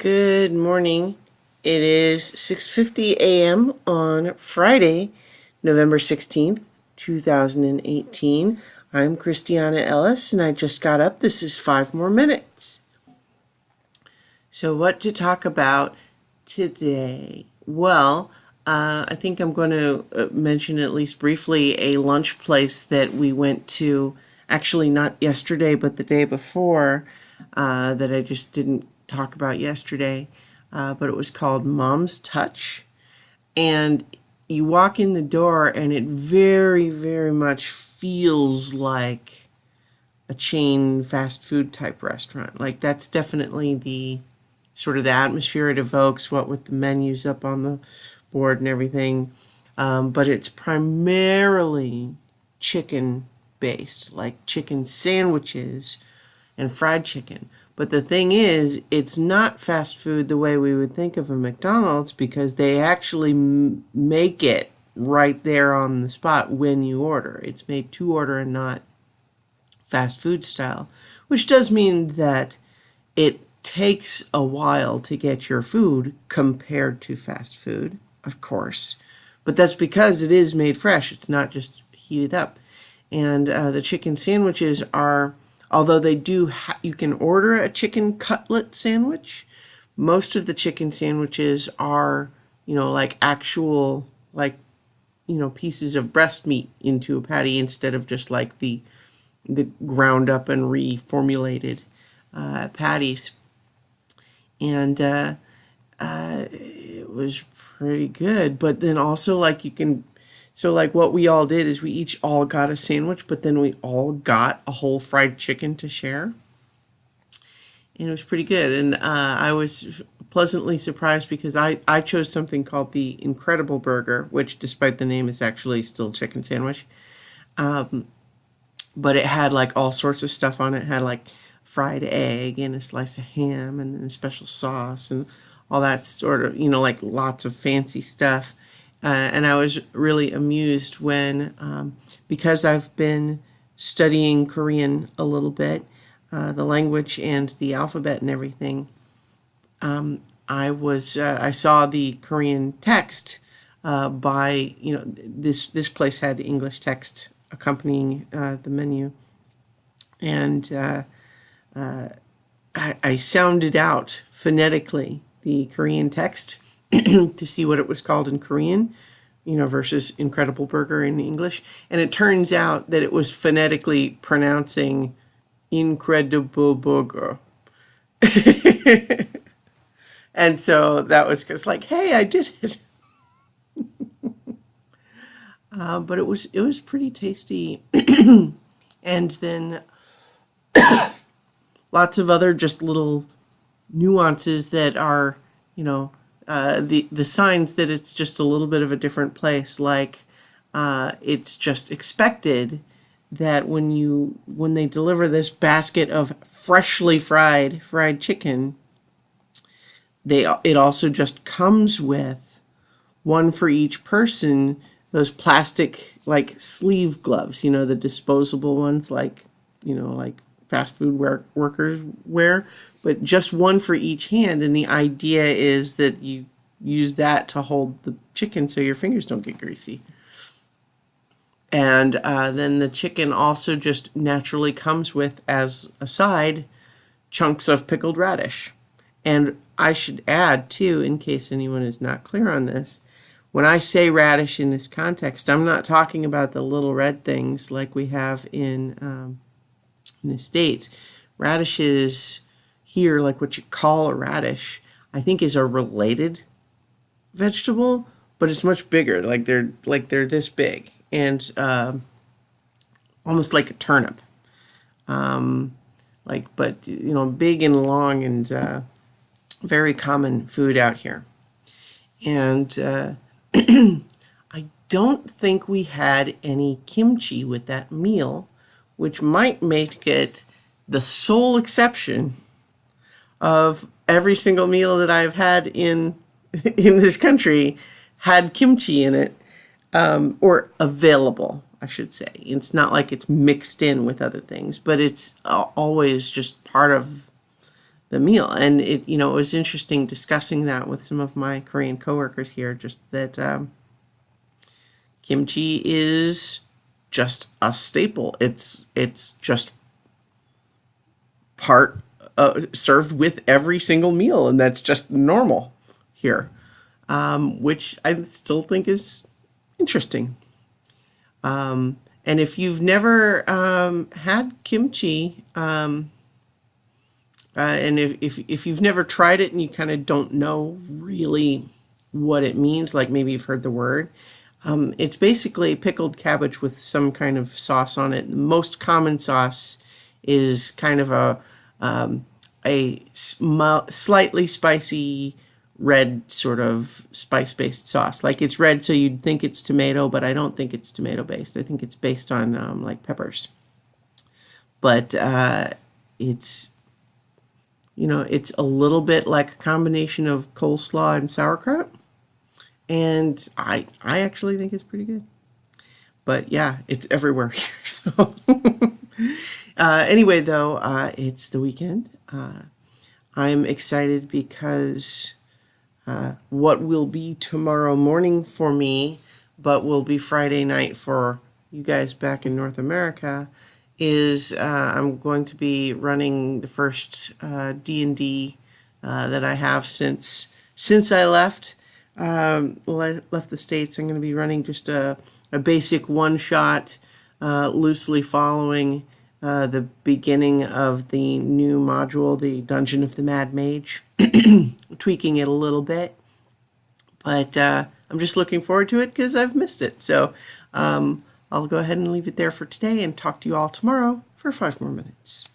Good morning. It is 6:50 a.m. on Friday, November 16th, 2018. I'm Christiana Ellis and I just got up. This is 5 more minutes. So what to talk about today? Well, I think I'm going to mention at least briefly a lunch place that we went to, actually not yesterday, but the day before, that I just didn't talk about yesterday. But it was called Mom's Touch. And you walk in the door and it very, very much feels like a chain fast food type restaurant. Like that's definitely the sort of the atmosphere it evokes, what with the menus up on the board and everything. But it's primarily chicken based, like chicken sandwiches and fried chicken. But the thing is, it's not fast food the way we would think of a McDonald's because they actually make it right there on the spot when you order. It's made to order and not fast food style, which does mean that it takes a while to get your food compared to fast food, of course. But that's because it is made fresh. It's not just heated up. And the chicken sandwiches are, although they do, you can order a chicken cutlet sandwich. Most of the chicken sandwiches are, like actual, like, pieces of breast meat into a patty instead of just like the ground up and reformulated patties. And it was pretty good. But then also, like, so like what we all did is we each all got a sandwich, but then we all got a whole fried chicken to share. And it was pretty good. And I was pleasantly surprised because I chose something called the Incredible Burger, which despite the name is actually still a chicken sandwich. But it had like all sorts of stuff on it. It had like fried egg and a slice of ham and then a special sauce and all that sort of, like lots of fancy stuff. And I was really amused when, because I've been studying Korean a little bit, the language and the alphabet and everything. I saw the Korean text by, this place had English text accompanying the menu. And I sounded out phonetically the Korean text to see what it was called in Korean, versus Incredible Burger in English. And it turns out that it was phonetically pronouncing Incredible Burger. And so that was just like, hey, I did it. But it was pretty tasty. And then lots of other just little nuances that are, the signs that it's just a little bit of a different place. Like it's just expected that when they deliver this basket of freshly fried chicken, it also just comes with one for each person, those plastic like sleeve gloves, the disposable ones, like like fast food workers wear, but just one for each hand. And the idea is that you use that to hold the chicken so your fingers don't get greasy. And then the chicken also just naturally comes with, as a side, chunks of pickled radish. And I should add, too, in case anyone is not clear on this, when I say radish in this context, I'm not talking about the little red things like we have in the States. Radishes here, like what you call a radish, I think is a related vegetable, but it's much bigger. Like they're this big and almost like a turnip. But big and long and very common food out here. And I don't think we had any kimchi with that meal, which might make it the sole exception of every single meal that I've had in this country had kimchi in it, or available, I should say. It's not like it's mixed in with other things, but it's always just part of the meal. And it was interesting discussing that with some of my Korean coworkers here. Just that kimchi is just a staple. It's just part served with every single meal, and that's just normal here, which I still think is interesting. And if you've never had kimchi, and if you've never tried it and you kind of don't know really what it means, like maybe you've heard the word, it's basically pickled cabbage with some kind of sauce on it. The most common sauce is kind of a slightly spicy red sort of spice-based sauce. Like it's red, so you'd think it's tomato, but I don't think it's tomato-based. I think it's based on like peppers. But it's it's a little bit like a combination of coleslaw and sauerkraut, and I actually think it's pretty good. But yeah, it's everywhere here. So anyway, though, it's the weekend. I'm excited because what will be tomorrow morning for me, but will be Friday night for you guys back in North America, is I'm going to be running the first D&D that I have since I left. I left the States. I'm going to be running just a basic one-shot, loosely following the beginning of the new module, the Dungeon of the Mad Mage, tweaking it a little bit. But I'm just looking forward to it because I've missed it. So I'll go ahead and leave it there for today and talk to you all tomorrow for 5 more minutes.